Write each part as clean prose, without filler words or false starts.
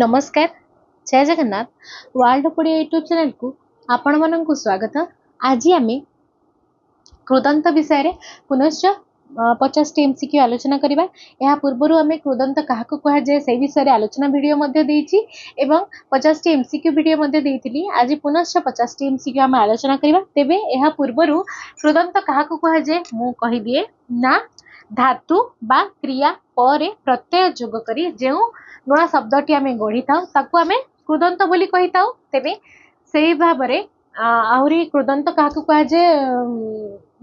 नमस्कार जय Jagannath world Odia YouTube channel को आपण मानक स्वागत। आज आम कृदंत विषय रे पुनश्च 50 एमसीक्यू आलोचना करबा। यह पूर्व आम कृदंत क्या कहुए से विषय रे आलोचना वीडियो एवं 50 एमसीक्यू वीडियो देती। आज पुनश्च 50 एमसीक्यू आम आलोचना करबा। तेबे यह पूर्व कृदंत क्या कहुए मु कहिदिए ना धातु बा क्रिया पर प्रत्यय जोग करी जो नुआ शब्दटी आम गढ़ी था आम कृदंत बोली कही था। तेबे से भाव में आहरी कृदंत क्या कहुए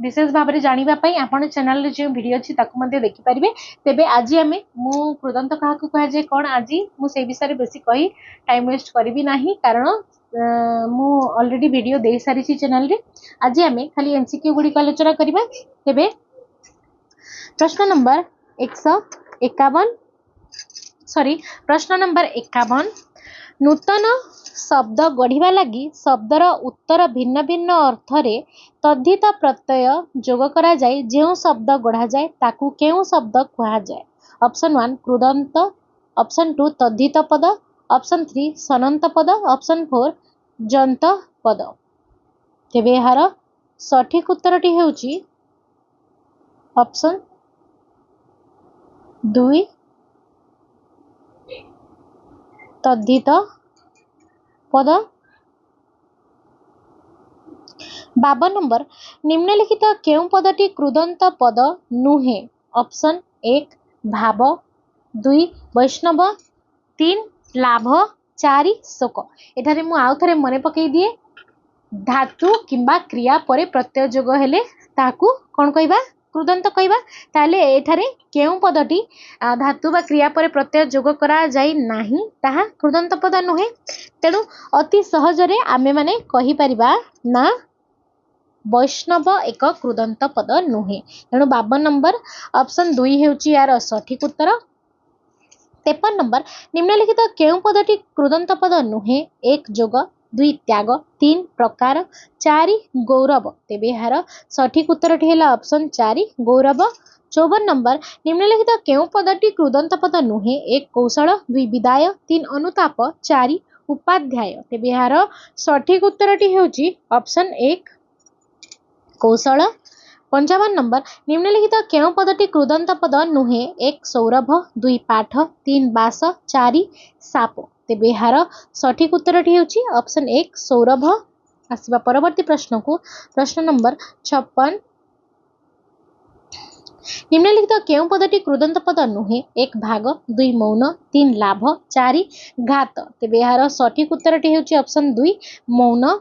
विशेष भाव में जानापी आपण चैनल जो वीडियो अच्छी देखिपारे। तेबे आज आम मु कृदंत क्या कहुए कौन आज मुझे विषय बेस कही टाइम वेस्ट करी ना कारण मु ऑलरेडी वीडियो दे सारी चैनल रे। आज आम खाली एमसीक्यू गुड़िक आलोचना करबा। तेबे प्रश्न नंबर 151 सॉरी प्रश्न नंबर 51 नूतन शब्द गढ़िबा लगी शब्दर उत्तर भिन्न भिन्न अर्थ रे तद्धित प्रत्यय जोग करा जाए जो शब्द गढ़ा जाए ताकू केउ शब्द कहा जाए। ऑप्शन 1 कृदंत, ऑप्शन 2 तद्धित पद, ऑप्शन 3 सनंत पद, ऑप्शन 4 जंत पद। तेबे यार सठिक उत्तरटी हेउची ऑप्शन 2 तद्धित पद। 52 नंबर निम्नलिखित केउ पदटी कृदंत पद नुहे। ऑप्शन 1 भाव, 2 वैष्णव, 3 लाभ, 4 शोक। एठारे मु आउ थरे मने पकई दिए धातु किंबा क्रिया परे प्रत्यय जोग हेले ताकू कोन कहबा कृदंत कहबा। ताले एठारे केउ पदटी धातु बा क्रिया परे प्रत्यय जोग करा जाई नाही ताहा कृदंत पद नुहे। तेणु अति सहजरे आमे माने कहि परिबा ना वैष्णव एक कृदंत पद नुहे। तेणु 52 नंबर ऑप्शन 2 हेउची यार सठिक उत्तर। 53 नंबर निम्नलिखित केउ पदटी कृदंत पद नुहे। 1 जोग, 2 त्याग, 3 प्रकार, 4 गौरव। तेबे यार सठिक उत्तरटी हेला ऑप्शन 4 गौरव। 54 नंबर निम्नलिखित केउ पदटी कृदंत पद नुहे। 1 कौशल, 2 विदाय, 3 अनुताप, 4 उपाध्याय। तेबे यार सठिक उत्तरटी हेउची ऑप्शन 1 कौशल। 55 नंबर निम्नलिखित केउ पदटी कृदंत पद नुहे। 1 सौरभ, 2 पाठ, 3 बास, 4 साप। तेबे यार सठिक उत्तरटी हेउची ऑप्शन 1 सौरभ। आसीबा परवर्ती प्रश्न को प्रश्न नंबर 56 निम्नलिखित केउ पदटी कृदंत पद नुहे। 1 भाग, 2 मौन, 3 लाभ, 4 घात। तेबे यार सठिक उत्तरटी हेउची ऑप्शन 2 मौन।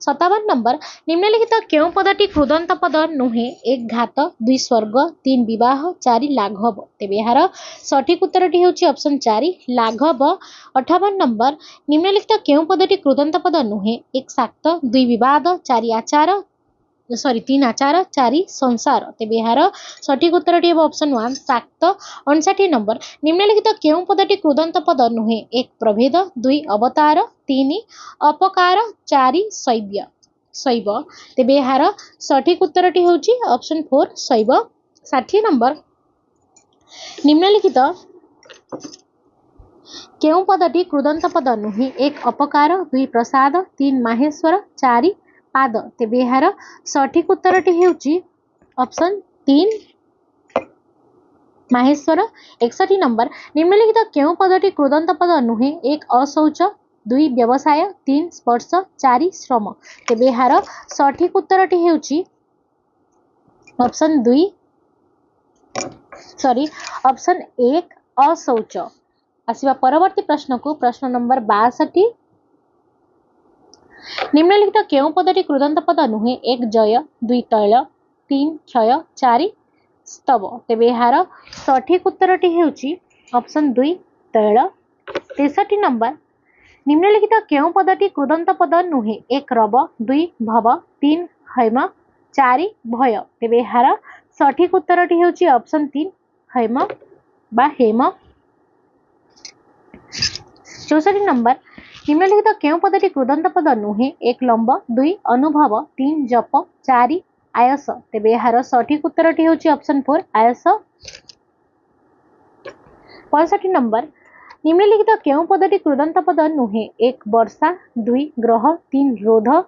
57 नंबर निम्नलिखित केउ पदटी कृदंत पद नुहे। 1 घात, 2 स्वर्ग, 3 विवाह, 4 लाघव। तेबे यार सठिक उत्तरटी हेउची ऑप्शन 4 लाघव। 58 नंबर निम्नलिखित केउ पदटी कृदंत पद नुहे। 1 शाक्त, 2 विवाद, 4 आचार 3 आचार, 4 संसार। तेबे यार सठिक उत्तरटी हेबो ऑप्शन 1 शाक्त। 59 नंबर निम्नलिखित केउ पदटी कृदंत पद नुहे। 1 प्रभेद, 2 अवतार, 3 अपकार, 4 शैव। तेबे यार सठिक उत्तरटी हेउची ऑप्शन 4 शैव। 60 नंबर निम्नलिखित केउ पदटी कृदंत पद नुहे। 1 अपकार, 2 प्रसाद, 3 माहेश्वर, 4 पाद। तेबे यार सठिक उत्तरटी हेउची ऑप्शन 3 माहेश्वर। 61 नंबर निम्नलिखित केउ पदटी कृदंत पद नुहे। 1 अशौच, 2 व्यवसाय, 3 स्पर्श, 4 श्रम। तेबे यार सठिक उत्तरटी हेउची ऑप्शन 2 ऑप्शन 1 अशौच। आसीबा परवर्ती प्रश्न को प्रश्न नंबर 62 निम्नलिखित केउ पदटी कृदंत पद नुहे। 1 जय, 2 तैल, 3 क्षय, 4 स्तव। तेबे यार सठिक उत्तरटी हेउची ऑप्शन 2 तैल। 63 नंबर निम्नलिखित केउ पदटी कृदंत पद नुहे। 1 रव, 2 भव, 3 हैम, 4 भय। तेबे यार सठिक उत्तरटी हेउची ऑप्शन 3 हैम बा हेम। 64 नंबर निम्नलिखित केउ पदटी कृदंत पद नुहे। 1 लंब, 2 अनुभव, 3 जप, 4 आयस। तेबे यार सठिक उत्तरटी हेउची ऑप्शन 4 आयस। 65 नंबर निम्नलिखित केउं पदटी कृदंत पद नुहे? 1 वर्षा, 2 ग्रह, 3 रोध,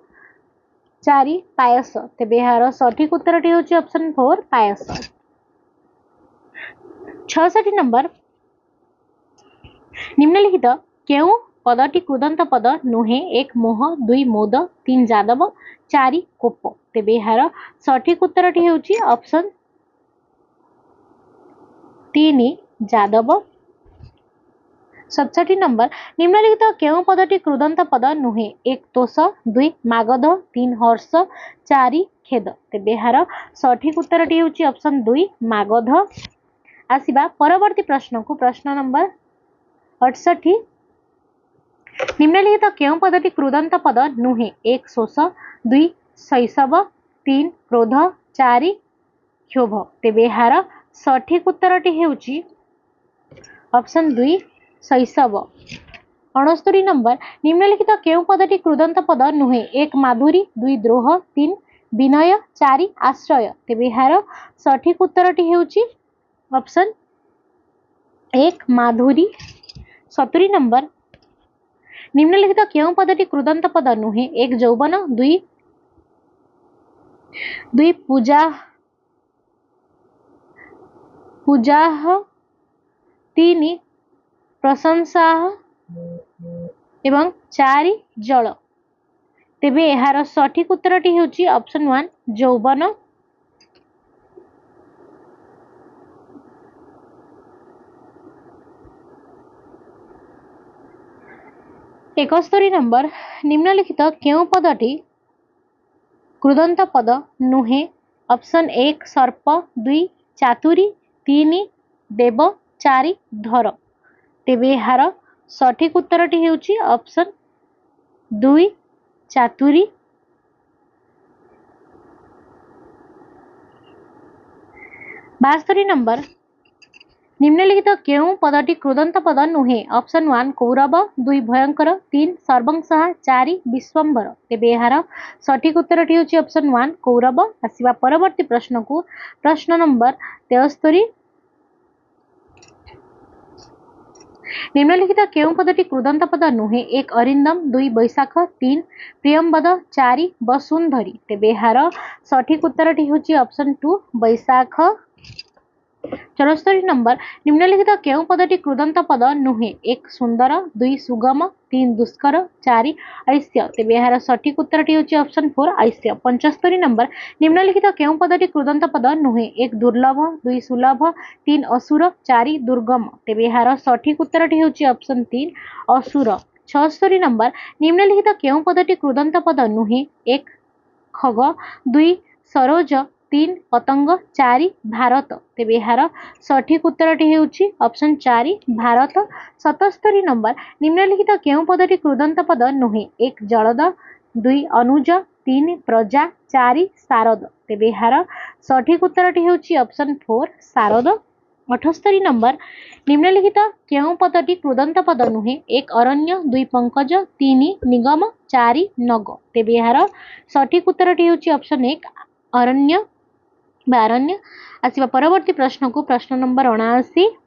4 पायस। तेबे यार सठिक उत्तरटी होची ऑप्शन 4 पायस। 66 नंबर निम्नलिखित केउं पदटी कृदंत पद नुहे? 1 मोह, 2 मोद, 3 जादव, 4 कोप। तेबे यार सठिक उत्तरटी होची ऑप्शन 3 जादव। 67 नंबर निम्नलिखित केउं पदटी कृदंत पद नुहे? 1 तोष, 2 मागध, 3 हर्ष, 4 खेद। तेबे यार सठिक उत्तरटी होची ऑप्शन 2 मागध। आसिबा परवर्ती प्रश्न को प्रश्न नंबर 68 निम्नलिखित केउं पदटी कृदंत पद नुहे? 1 शोष, 2 शैशव, 3 क्रोध, 4 क्षोभ। तेबे यार सठिक उत्तरटी होची ऑप्शन 2 शैशव। 69 नंबर निम्नलिखित केउं पदटी कृदंत पद नुहे? 1 माधुरी, 2 द्रोह, 3 विनय, 4 आश्रय। तेबे यार सठिक उत्तरटी होची ऑप्शन 1 माधुरी। 70 नंबर निम्नलिखित केउं पदटी कृदंत पद नुहे? 1 यौवन, 2 पूजाह, 3 प्रशंसा एवं 4 जल। तेबे यार सठिक उत्तरटी होची ऑप्शन 1 यौवन। 71 नंबर निम्नलिखित केउं पदटी कृदंत पद नुहे? ऑप्शन 1 सर्प, 2 चातुरी, 3 देव, 4 धर। तेबे यार सठिक उत्तरटी होची ऑप्शन 2 चातुरी। 72 नंबर निम्नलिखित केउं पदटी कृदंत पद नुहे? ऑप्शन 1 कौरव, 2 भयंकर, 3 सर्वंसहा, 4 विश्वंभर। तेबे यार सठिक उत्तरटी होची ऑप्शन 1 कौरव। आसिबा परवर्ती प्रश्न को प्रश्न नंबर 73 निम्नलिखित केउं पदटी कृदंत पद नुहे? 1 अरिंदम, 2 बैशाख, 3 प्रियंवद, 4 वसुंधरी। तेबे यार सठिक उत्तरटी होची ऑप्शन 2 बैशाख। 74 नंबर निम्नलिखित केउं पदटी कृदंत पद नुहे? 1 सुंदर, 2 सुगम, 3 दुष्कर, 4 ऐस्य। तेबे यार सठिक उत्तरटी होची ऑप्शन 4 ऐस्य। 75 नंबर निम्नलिखित केउं पदटी कृदंत पद नुहे? 1 दुर्लभ, 2 सुलभ, 3 असुर, 4 दुर्गम। तेबे यार सठिक उत्तरटी होची ऑप्शन 3 असुर। 76 नंबर निम्नलिखित केउं पदटी कृदंत पद नुहे? 1 खग, 2 सरोज, 3 पतंग, 4 भारत। तेबे यार सठिक उत्तरटी होची ऑप्शन 4 भारत। 77 नंबर निम्नलिखित केउं पदटी कृदंत पद नुहे? 1 जलद, 2 अनुज, 3 प्रजा, 4 शारद। तेबे यार सठिक उत्तरटी होची ऑप्शन 4 शारद। 78 नंबर निम्नलिखित केउं पदटी कृदंत पद नुहे? 1 अरण्य, 2 पंकज, 3 निगम, 4 नग। तेबे यार सठिक उत्तरटी होची ऑप्शन 1 अरण्य बारण्य। आसिबा परवर्ती प्रश्न को प्रश्न नंबर 79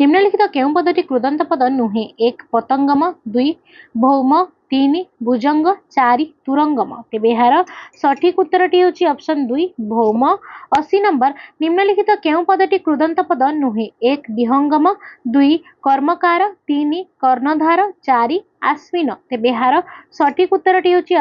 निम्नलिखित केउं पदटी कृदंत पद नुहे? 1 पतंगम, 2 भौम, 3 भुजंग, 4 तुरंगम। तेबे यार सठिक उत्तरटी होची ऑप्शन 2 भौम। 80 नंबर निम्नलिखित केउं पदटी कृदंत पद नुहे? 1 विहंगम, 2 कर्मकार, 3 कर्णधार, 4 आश्विन। तेबे यार सठिक उत्तरटी होची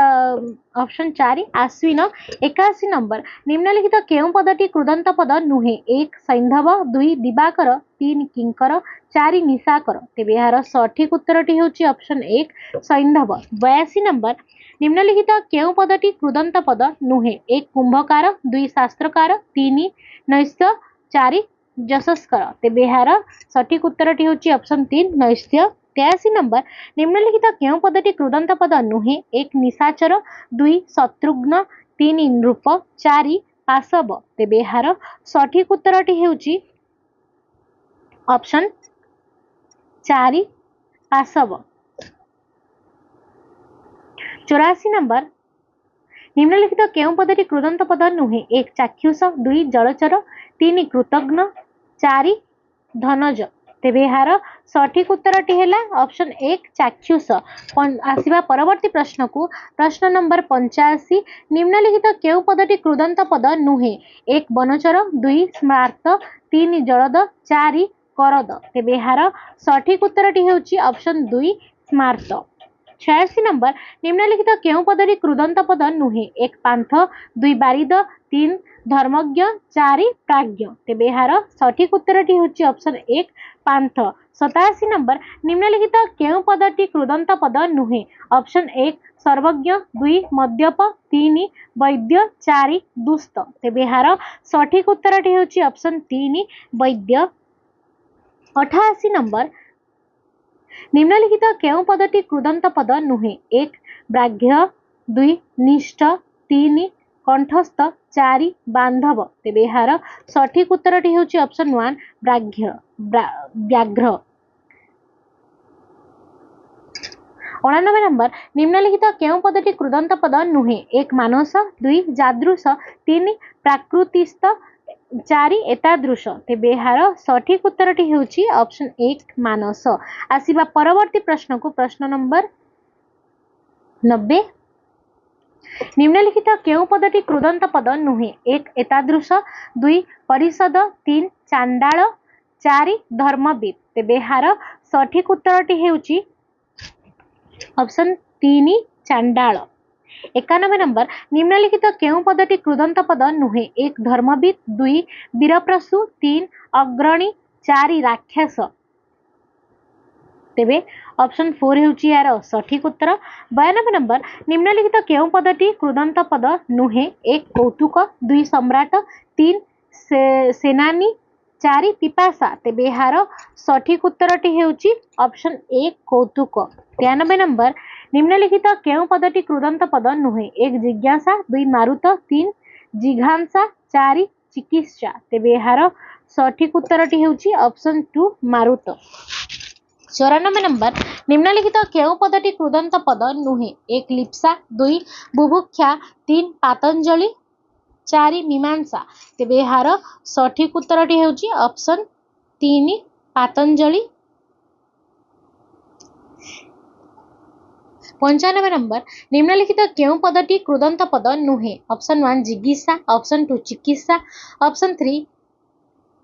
ऑप्शन 4 आश्विन। 81 नंबर निम्नलिखित केउं पदटी कृदंत पद नुहे? 1 सैंधव, 2 दिवाकर, 3 किंकर, 4 निशाकर। तेबे यार सठिक उत्तरटी होची ऑप्शन 1 सैंधव। 82 नंबर निम्नलिखित केउं पदटी कृदंत पद नुहे? 1 कुंभकार, 2 शास्त्रकार, 3 नैश्य, 4 जशस्कर। तेबे यार सठिक उत्तरटी होची ऑप्शन 3 नैश्य। 83 नंबर निम्नलिखित केउं पदटी कृदंत पद नुहे? 1 निशाचर, 2 शत्रुघ्न, 3 नृप, 4 पाशव। तेबे यार सठिक उत्तरटी होची ऑप्शन 4 पाशव। 84 नंबर निम्नलिखित केउं पदटी कृदंत पद नुहे? 1 चाक्षुष, 2 जलचर, 3 कृतघ्न, 4 धनज। तेबे यार सठिक उत्तरटी है ऑप्शन 1 चाक्षुष। आसिबा परवर्ती प्रश्न को प्रश्न नंबर 85 निम्नलिखित केउ पदटी कृदंत पद नुहे? 1 बनचर, 2 स्मार्त, 3 जलद, 4 करद। तेबे यार सठिक उत्तरटी हेउची ऑप्शन 2 स्मार्त। 86 नंबर निम्नलिखित केउ पदटी कृदंत पद नुहे? 1 पांथ, 2 बारिद, 3 धर्मज्ञ, 4 प्राज्ञ। तेबे यार सठिक उत्तरटी हेउची ऑप्शन 1 पांथ। 87 नंबर निम्नलिखित केउ पदटी कृदंत पद नुहे? ऑप्शन 1 सर्वज्ञ, 2 मद्यप, 3 वैद्य, 4 दुष्ट। तेबे यार सठिक उत्तरटी हेउची ऑप्शन 3 वैद्य। 88 नंबर निम्नलिखित केउ पदटी कृदंत पद नुहे? 1 ब्राह्य, 2 निष्ठ, 3 कंठस्थ, 4 बांधव। तेबे यार सठिक उत्तरटी हेउची ऑप्शन 1 ब्राह्य व्याघ्र। 89 नंबर निम्नलिखित केउ पदटी कृदंत पद नुहे? 1 मानस, 2 जादृश, 3 प्राकृतिस्थ, 4 एतादृश। तेबे यार सठिक उत्तरटी हेउची ऑप्शन 1 मानस। आसिबा परवर्ती प्रश्न को प्रश्न नंबर 90 निम्नलिखित केउ पदटी कृदंत पद नुहे? 1 एतादृश, 2 परिषद, 3 चांडाळ, 4 धर्मविद। तेबे यार सठिक उत्तरटी हेउची ऑप्शन 3 चांडाळ। 91 नंबर निम्नलिखित केउ पदटी कृदंत पद नुहे? 1 धर्मविद, 2 वीरप्रसु, 3 अग्रणी, 4 राक्षस। तेबे ऑप्शन 4 हेउची यार सठिक उत्तर। 92 नंबर निम्नलिखित केउ पदटी कृदंत पद नुहे? 1 कौतुक, 2 सम्राट, 3 सेनानी, 4 पिपासा। तेबे यार सठिक उत्तरटी हेउची ऑप्शन 1 कौतुक। 93 नंबर निम्नलिखित केउ पदटी कृदंत पद नुहे? 1 जिज्ञासा, 2 मारुत, 3 जिघांसा, 4 चिकित्सा। तेबे यार सठिक उत्तरटी हेउची ऑप्शन 2 मारुत। 94 नंबर निम्नलिखित केउ पदटी कृदंत पद नुहे? 1 लिप्सा, 2 बुभुक्षा, 3 पातंजलि, 4 मीमांसा। तेबे यार सठिक उत्तरटी हेउची ऑप्शन 3 पातंजलि। 95 नंबर निम्नलिखित केउ पदटी कृदंत पद नुहे? ऑप्शन 1 जिगीषा, ऑप्शन 2 चिकित्सा, ऑप्शन 3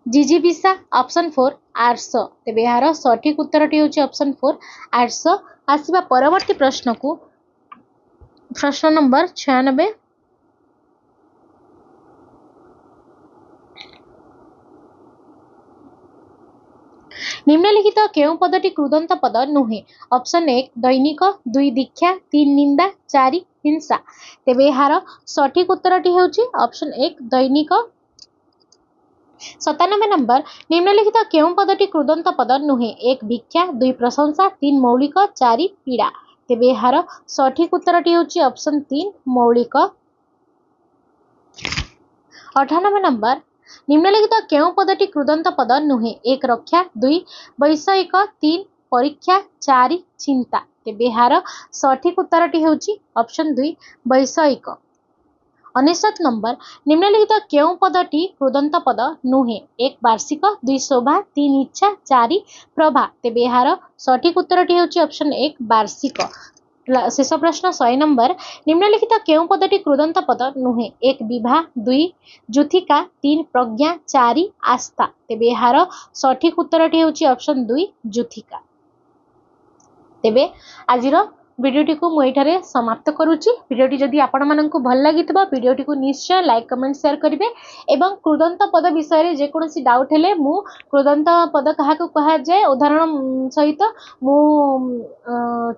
जिजीविषा, ऑप्शन 4 आर्ट्स। तेबे यार सठिक उत्तरटी हेउची ऑप्शन 4 आर्ट्स। आसिबा परवर्ती प्रश्न को प्रश्न नंबर 96 निम्नलिखित केउ पदटी कृदंत पद नुहे? ऑप्शन 1 दैनिक, 2 दीक्षा, 3 निंदा, 4 हिंसा। तेबे यार सठिक उत्तरटी हेउची ऑप्शन 1 दैनिक। 97 नंबर निम्नलिखित केउ पदटी कृदंत पद नुहे? 1 भिक्षा, 2 प्रशंसा, 3 मौलिक, 4 पीड़ा। तेबे यार सठिक उत्तरटी हेउची ऑप्शन 3 मौलिक। 98 नंबर निम्नलिखित केउ पदटी कृदंत पद नुहे? 1 रक्षा, 2 वैषयिक, 3 परीक्षा, 4 चिंता। तेबे यार सठिक उत्तरटी हेउची ऑप्शन 2 वैषयिक। 99 नंबर निम्नलिखित केउ पदटी कृदंत पद नुहे? 1 वार्षिक, 2 शोभा, 3 इच्छा, 4 प्रभा। तेबे यार सठिक उत्तरटी हेउची ऑप्शन 1 वार्षिक। शेष प्रश्न 100 नंबर निम्नलिखित केउ पदटी कृदंत पद नुहे? 1 विभा, 2 जुथिका, 3 प्रज्ञा, 4 आस्था। तेबे यार सठिक उत्तरटी हेउची ऑप्शन 2 जुथिका। तेबे आजिर वीडियोटी को मु एठारे समाप्त करूची। वीडियोटी जदि आपण माननकु भल लागितबा वीडियोटी को निश्चय लाइक कमेंट शेयर करिवे एवं कृदंत पद विषय रे जे कोनोसी डाउट हेले मु कृदंत पद काहाकु कहा जाय उदाहरण सहित मु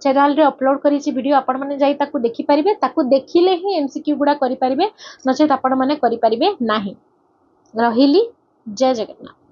चैनल रे अपलोड करिछि वीडियो आपण माने जाई ताकु देखि परिबे ताकु देखिले ही एमसीक्यू गुडा करि परिबे नचेत आपण माने करि परिबे नाही। रहिली जय जगन्नाथ।